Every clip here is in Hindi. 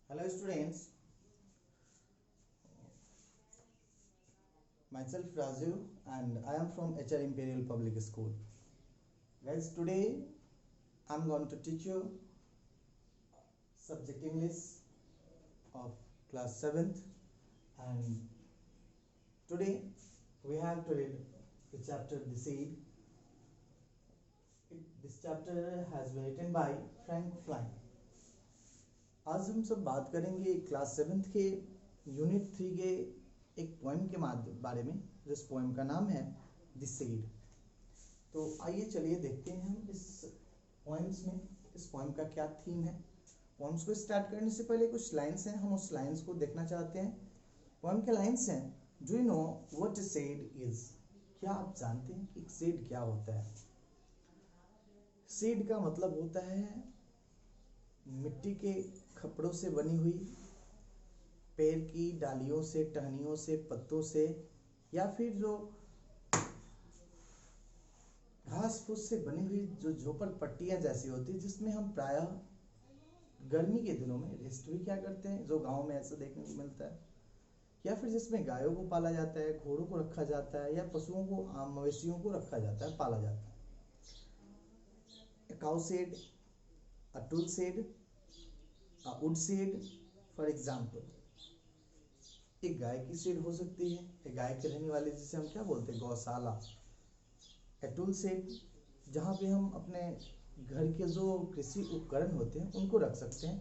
Hello students, myself Raju and I am from HR Imperial Public School. Guys, today I am going to teach you subject English of class 7th, and today we have to read the chapter The Seed. This chapter has been written by Frank Klein. आज हम सब बात करेंगे क्लास 7th के यूनिट 3 के एक पोएम के बारे में, जिस पोएम का नाम है द सीड। तो आइए चलिए देखते हैं हम इस पोएम का क्या थीम है। पोएम्स को स्टार्ट करने से पहले कुछ लाइंस हैं, हम उस लाइंस को देखना चाहते हैं। पोएम के लाइंस हैं, do you know what a seed is? क्या आप जानते हैं कि एक सीड क्या होता है? सीड का मतलब होता है मिट्टी के खपड़ों से बनी हुई, पेड़ की डालियों से, टहनियों से, पत्तों से, या फिर जो घास फूस से बनी हुई जो झोपड़पट्टियां जैसी होती है, जिसमें हम प्रायः गर्मी के दिनों में रेस्ट भी क्या करते हैं, जो गांव में ऐसा देखने को मिलता है, या फिर जिसमें गायों को पाला जाता है, घोड़ों को रखा जाता है, या पशुओं को, मवेशियों को रखा जाता है, पाला जाता है। A cow shed, a tool shed, a wood shed, for example. एक गाय की शेड हो सकती है, एक गाय के रहने वाले जिसे हम क्या बोलते हैं, गौशाला। ए टूल शेड, जहाँ पे हम अपने घर के जो कृषि उपकरण होते हैं उनको रख सकते हैं।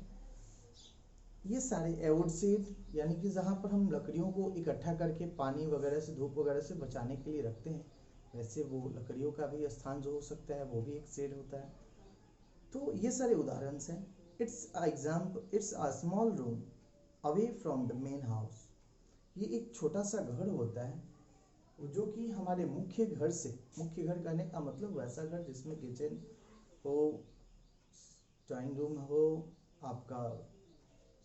ये सारे एवुड शेड, यानी कि जहाँ पर हम लकड़ियों को इकट्ठा करके पानी वगैरह से, धूप वगैरह से बचाने के लिए रखते हैं, वैसे वो लकड़ियों का भी स्थान जो हो सकता है वो भी एक शेड होता है। तो ये सारे उदाहरण हैं। It's a small room away from the main house. ये एक छोटा सा घर होता है जो कि हमारे मुख्य घर से, मुख्य घर कहने का मतलब वैसा घर जिसमें किचन हो, ड्राइंग रूम हो, आपका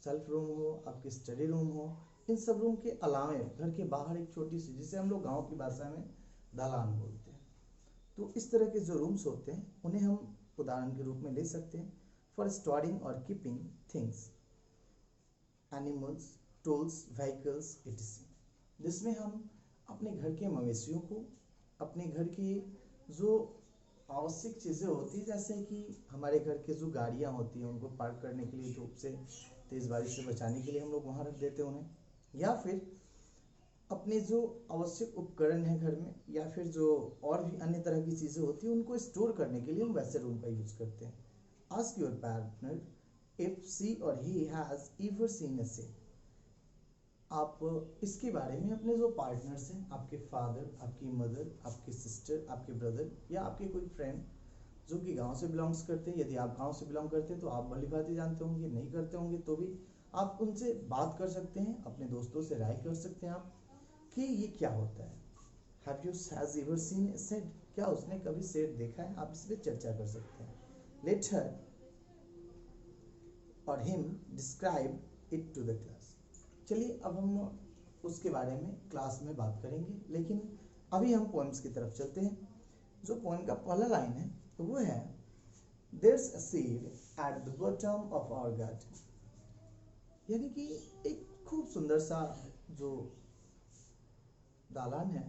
सेल्फ रूम हो, आपकी स्टडी रूम हो, इन सब रूम के अलावे घर के बाहर एक छोटी सी, जिसे हम लोग गांव की भाषा में दालान बोलते हैं। तो इस तरह के जो रूम्स होते हैं उन्हें हम उदाहरण के रूप में ले सकते हैं फॉर स्टोरिंग और keeping things, animals, tools, vehicles etc, जिसमें हम अपने घर के मवेशियों को, अपने घर की जो आवश्यक चीज़ें होती हैं, जैसे कि हमारे घर के जो गाड़ियाँ होती हैं उनको पार्क करने के लिए, धूप से, तेज़ बारिश से बचाने के लिए हम लोग वहाँ रख देते हैं उन्हें, या फिर अपने जो आवश्यक उपकरण हैं घर में, या फिर जो और भी अन्य तरह की चीज़ें होती हैं उनको स्टोर करने के लिए हम वैसे रूम का यूज़ करते हैं। Ask your partner if she or he has ever seen a seed. आप इसके बारे में अपने जो पार्टनर्स हैं, आपके फादर, आपकी मदर, आपकी सिस्टर, आपके ब्रदर, या आपके कोई फ्रेंड जो कि गांव से बिलोंग्स करते हैं, यदि आप गांव से बिलोंग करते हैं तो आप भली भांति जानते होंगे, नहीं करते होंगे तो भी आप उनसे बात कर सकते हैं, अपने दोस्तों से राय कर सकते हैं आप कि ये क्या होता है। Have you has ever seen a seed? क्या उसने कभी सीड देखा है? आप इस पर चर्चा कर सकते हैं। लेट हर और him describe it to the class. चलिए अब हम उसके बारे में क्लास में बात करेंगे, लेकिन अभी हम पोएम्स की तरफ चलते हैं। जो पोएम का पहला लाइन है तो वो है, there's a seed at the bottom of our garden. यानी कि एक खूब सुंदर सा जो दालान है,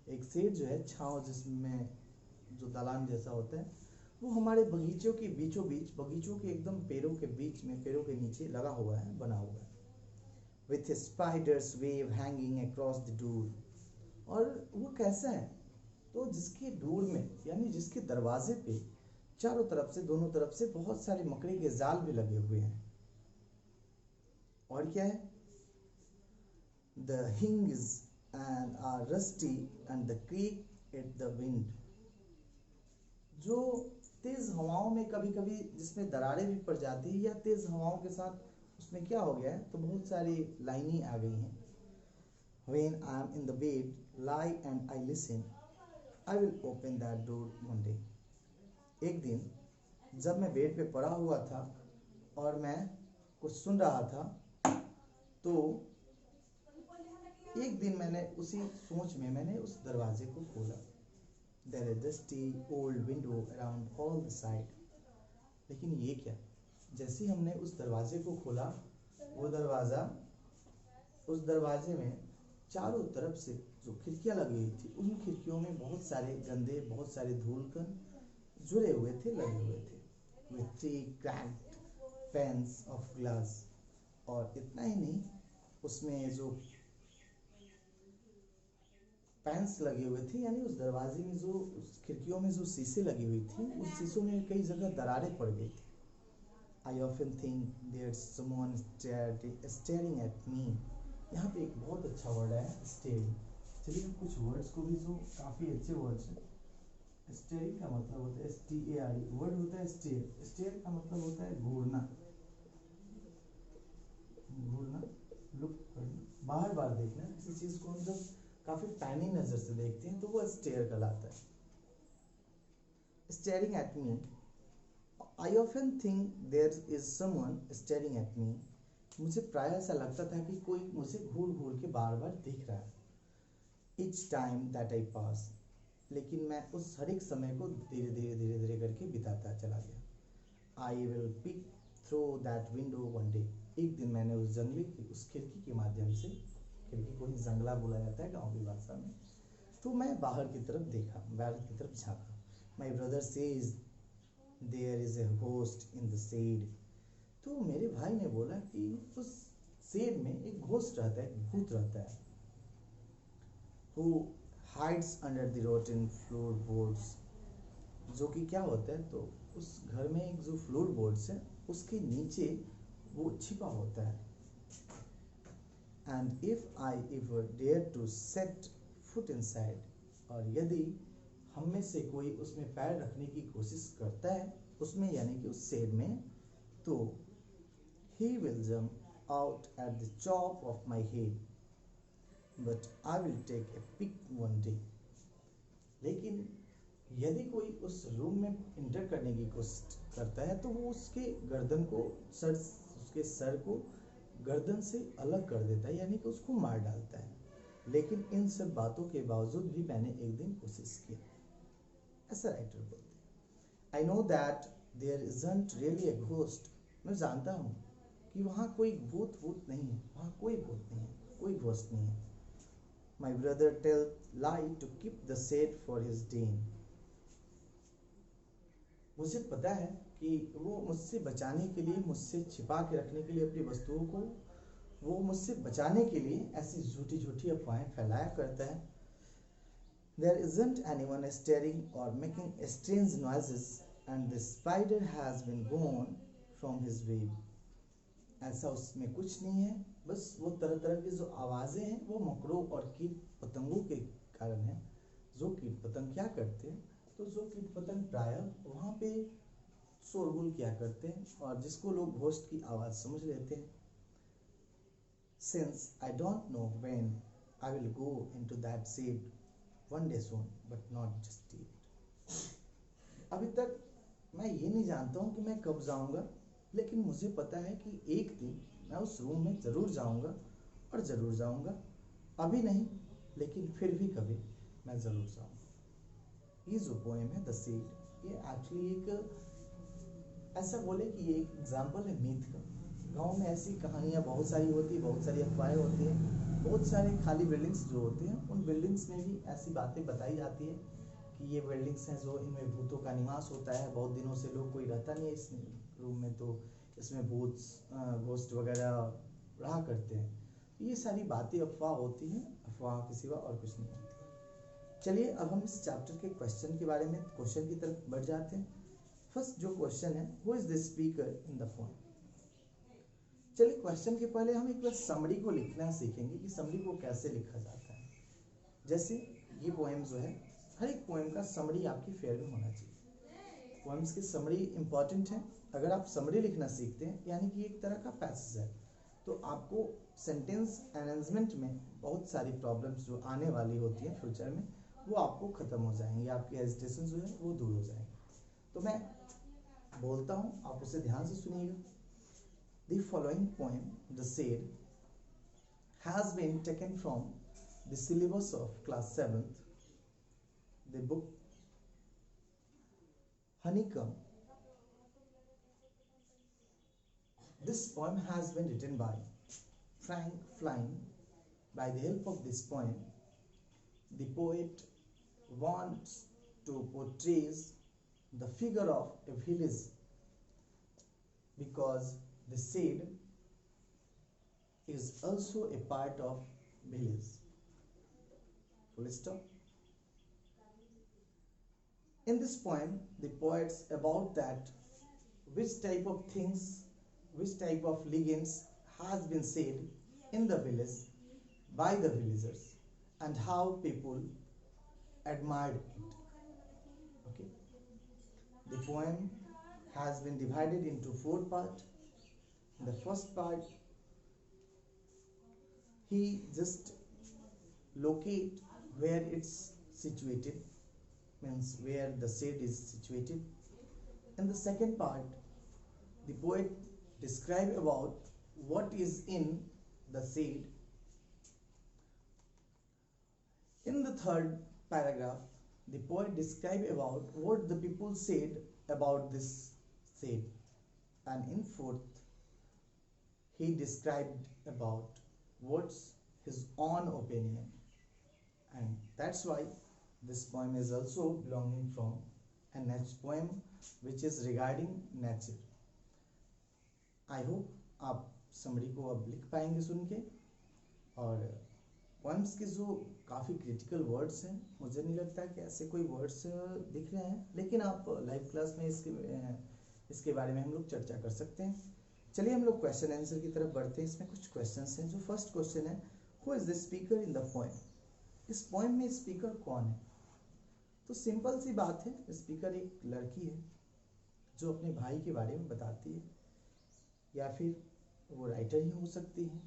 एक सीड जो है, छांव जिसमें जो दालान जैसा होता है, वो हमारे बगीचों के बीचों बीच, बगीचों के एकदम पेड़ों के बीच में, पेड़ों के नीचे लगा हुआ है, बना हुआ है। With spiders wave hanging across the door. और वो कैसा है? तो जिसके डोर में, यानी जिसके दरवाजे पे चारों तरफ से, दोनों तरफ से बहुत सारे मकड़ी के जाल भी लगे हुए हैं। और क्या है? The hinges and are rusty and the creak at the wind। जो तेज हवाओं में कभी कभी जिसमें दरारें भी पड़ जाती है, या तेज हवाओं के साथ उसमें क्या हो गया है, तो बहुत सारी लाइनें आ गई हैं। When I am in the bed, lie and I listen, I will open that door one day। एक दिन जब मैं बेड पे पड़ा हुआ था और मैं कुछ सुन रहा था, तो एक दिन मैंने उसी सोच में मैंने उस दरवाजे को खोला। There is dusty old window around all the side। लेकिन ये क्या, जैसे ही हमने उस दरवाजे को खोला वो दरवाज़ा, उस दरवाजे में चारों तरफ से जो खिड़कियां लगी हुई थी उन खिड़कियों में बहुत सारे गंदे, बहुत सारे धूलकण जुड़े हुए थे, लगे हुए थे with 3 cracked pans of glass. और इतना ही नहीं, उसमें जो पैंस लगे हुए थे, यानी उस दरवाजे में जो, उस खिड़कियों में जो शीशे लगी हुई थी, उस शीशों में कई जगह दरारें पड़ गई थी। आई often think there's someone staring at me। यहाँ पे एक बहुत अच्छा वर्ड है स्टेयरिंग। चलिए हम कुछ वर्ड्स को भी जो काफ़ी अच्छे वर्ड्स हैं। स्टेयरिंग का मतलब होता है STARE, वर्ड होता है स्टेयर। स्टेयर का मतलब होता है घूरना, घूरना, लुक करना, बार बार देखना। किसी चीज़ को हम जब काफ़ी पैनी नज़र से देखते हैं तो वो स्टेयर कहलाता है। Staring at me, I often think there is someone staring at me. मुझे प्राय ऐसा लगता था कि कोई मुझे घूर घूर के बार बार देख रहा है। Each टाइम दैट आई पास, लेकिन मैं उस हर एक समय को धीरे धीरे धीरे धीरे करके बिताता चला गया। I will peek through that window one day. एक दिन मैंने उस जंगले की, उस खिड़की के माध्यम से, खिड़की को ही जंगला बोला जाता है गाँव की भाषा में, तो मैं बाहर की तरफ देखा, बाहर की तरफ झाँका। My brother says there is a ghost in the shed. तो मेरे भाई ने बोला कि उस शेड में एक घोस्ट रहता है, एक भूत रहता है। Who hides under the rotten floorboards। जो कि क्या होता है, तो उस घर में एक जो फ्लोर बोर्ड्स है उसके नीचे वो छिपा होता है। And if I ever dare to set foot inside, और यदि हम में से कोई उसमें पैर रखने की कोशिश करता है, उसमें यानी कि उस शेड में, तो he will jump out at the top of my head, but I will take a peek one day। लेकिन यदि कोई उस रूम में इंटर करने की कोशिश करता है तो वो उसके गर्दन को, उसके सर को गर्दन से अलग कर देता है, यानी कि उसको मार डालता है। लेकिन इन सब बातों के बावजूद भी मैंने एक दिन कोशिश की, ऐसा राइटर बोलते हैं। I know that there isn't really a ghost. मैं जानता हूँ कि वहाँ कोई भूत नहीं है, वहाँ कोई भूत नहीं है, कोई घोस्ट नहीं है। My brother tell lie to keep the shade for his den। मुझे पता है कि वो मुझसे बचाने के लिए, मुझसे छिपा के रखने के लिए अपनी वस्तुओं को, वो मुझसे बचाने के लिए ऐसी झूठी झूठी अफवाहें फैलाया करता है। There isn't anyone staring or making strange noises and the spider has been gone from his web। ऐसा उसमें कुछ नहीं है, बस वो तरह तरह की जो आवाज़ें हैं वो मकरों और कीट पतंगों के कारण हैं। जो कीट पतंग क्या करते हैं, तो जो कीट पतंग प्रायः वहाँ पे शोरगुल क्या करते हैं और जिसको लोग घोस्ट की आवाज़ समझ लेते हैं। Since I don't know when I will go into that shade, one day soon, but not just yet। अभी तक मैं ये नहीं जानता हूँ कि मैं कब जाऊँगा, लेकिन मुझे पता है कि एक दिन मैं उस रूम में ज़रूर जाऊँगा, और ज़रूर जाऊँगा। अभी नहीं, लेकिन फिर भी कभी मैं ज़रूर जाऊँगा। ये जो पोएम है द सीड, ये एक्चुअली एक, ऐसा बोले कि ये एक एग्जाम्पल है मीथ का। गांव में ऐसी कहानियाँ बहुत सारी होती है, बहुत सारी अफवाहें होती हैं, बहुत सारे खाली बिल्डिंग्स जो होते हैं उन बिल्डिंग्स में भी ऐसी बातें बताई जाती है कि ये बिल्डिंग्स हैं जो इनमें भूतों का निवास होता है। बहुत दिनों से लोग, कोई रहता नहीं है इस रूम में, तो इसमें भूत, घोस्ट वगैरह रहा करते हैं। ये सारी बातें अफवाह होती हैं, अफवाह के सिवा और कुछ नहीं होती। चलिए अब हम इस चैप्टर के क्वेश्चन के बारे में, क्वेश्चन की तरफ बढ़ जाते हैं। फर्स्ट जो क्वेश्चन है, who is the speaker in the poem. चलिए क्वेश्चन के पहले हम एक बार समरी को लिखना सीखेंगे कि समरी को कैसे लिखा जाता है। जैसे ये पोएम जो है, हर एक पोएम का समरी आपकी फेयर में होना चाहिए। पोएम्स की समरी इंपॉर्टेंट है। अगर आप समरी लिखना सीखते हैं, यानी कि एक तरह का पैसेज है, तो आपको सेंटेंस अरेंजमेंट में बहुत सारी प्रॉब्लम्स जो आने वाली होती हैं फ्यूचर में, वो आपको ख़त्म हो जाएंगी, आपके हेजिटेशन जो है वो दूर हो जाएंगे। तो मैं बोलता हूँ, आप उसे ध्यान से सुनिएगा। The following poem, The Shade, has been taken from the syllabus of class 7th, the book Honeycomb, This poem has been written by Frank Flynn. By the help of this poem, the poet wants to portray the figure of a village because the said is also a part of village. Full stop. In this poem, the poet's about that which type of things, which type of legends has been said in the village by the villagers and how people admired it. Okay. The poem has been divided into 4 parts. In the first part, he just locate where it's situated, means where the said is situated. In the second part, the poet describe about what is in the said. In the third paragraph, the poet describe about what the people said about this said, and in fourth, he described about what's his own opinion, and that's why this poem is also belonging from a nature poem which is regarding nature. I hope आप समरी को अब लिख पाएंगे सुन के। और पोएम्स के जो काफ़ी क्रिटिकल वर्ड्स हैं, मुझे नहीं लगता कि ऐसे कोई वर्ड्स दिख रहे हैं, लेकिन आप लाइव क्लास में इसके बारे में हम लोग चर्चा कर सकते हैं। चलिए हम लोग क्वेश्चन आंसर की तरफ बढ़ते हैं। इसमें कुछ क्वेश्चंस हैं। जो फर्स्ट क्वेश्चन है, who is the speaker in the poem? इस पोएम में स्पीकर कौन है? तो सिंपल सी बात है, स्पीकर एक लड़की है जो अपने भाई के बारे में बताती है, या फिर वो राइटर ही हो सकती है।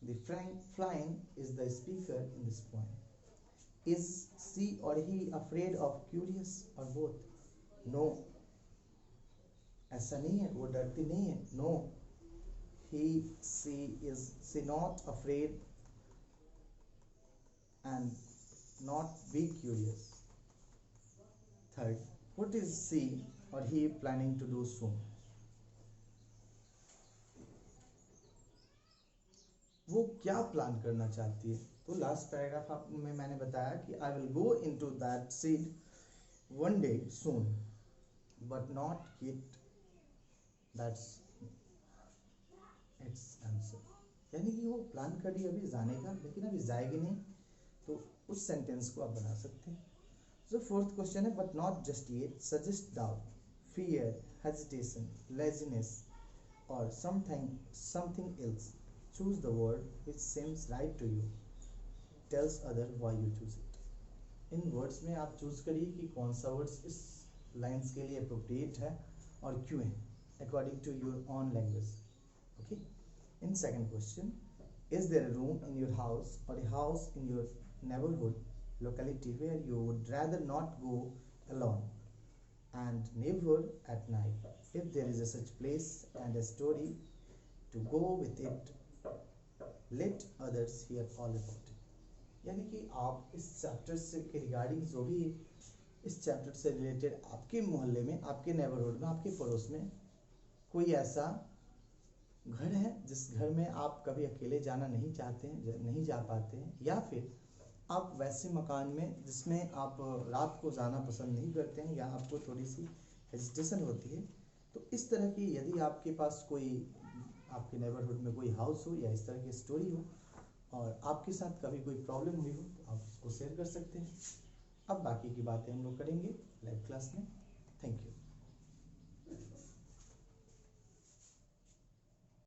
The Frank Flynn is the speaker in this poem. Is she or he afraid of curious or both? No, ऐसा नहीं है, वो डरती नहीं है। No, she not afraid and not be curious. Third, what is she or he planning to do soon? वो क्या प्लान करना चाहती है? तो लास्ट पैराग्राफ में मैंने बताया कि I will go into that seed one day soon but not yet, that's it's answer. यानी कि वो प्लान कर रही है अभी जाने का, लेकिन अभी जाएगी नहीं। तो उस सेंटेंस को आप बना सकते हैं। जो फोर्थ क्वेश्चन है, but not just yet suggest doubt, fear, hesitation, laziness और something else. Choose the word which seems right to you. Tells other why you choose it. In words में आप चूज करिए कि कौन सा वर्ड्स इस लाइन्स के लिए अप्रोप्रिएट है और क्यों है, according to your own language. Okay. In second question, is there a room in your house or a house in your neighborhood locality where you would rather not go alone and never at night? If there is a such place and a story to go with it, let others hear all about it. यानी कि आप इस चैप्टर से के रिगार्डिंग जो भी इस चैप्टर से रिलेटेड आपके मोहल्ले में, आपके नेबरहुड में, आपके पड़ोस में कोई ऐसा घर है जिस घर में आप कभी अकेले जाना नहीं चाहते हैं, नहीं जा पाते हैं, या फिर आप वैसे मकान में जिसमें आप रात को जाना पसंद नहीं करते हैं या आपको थोड़ी सी हेजिटेशन होती है, तो इस तरह की यदि आपके पास कोई आपके नेबरहुड में कोई हाउस हो या इस तरह की स्टोरी हो और आपके साथ कभी कोई प्रॉब्लम हुई हो, तो आप उसको शेयर कर सकते हैं। अब बाकी की बातें हम लोग करेंगे लाइव क्लास में। Thank you.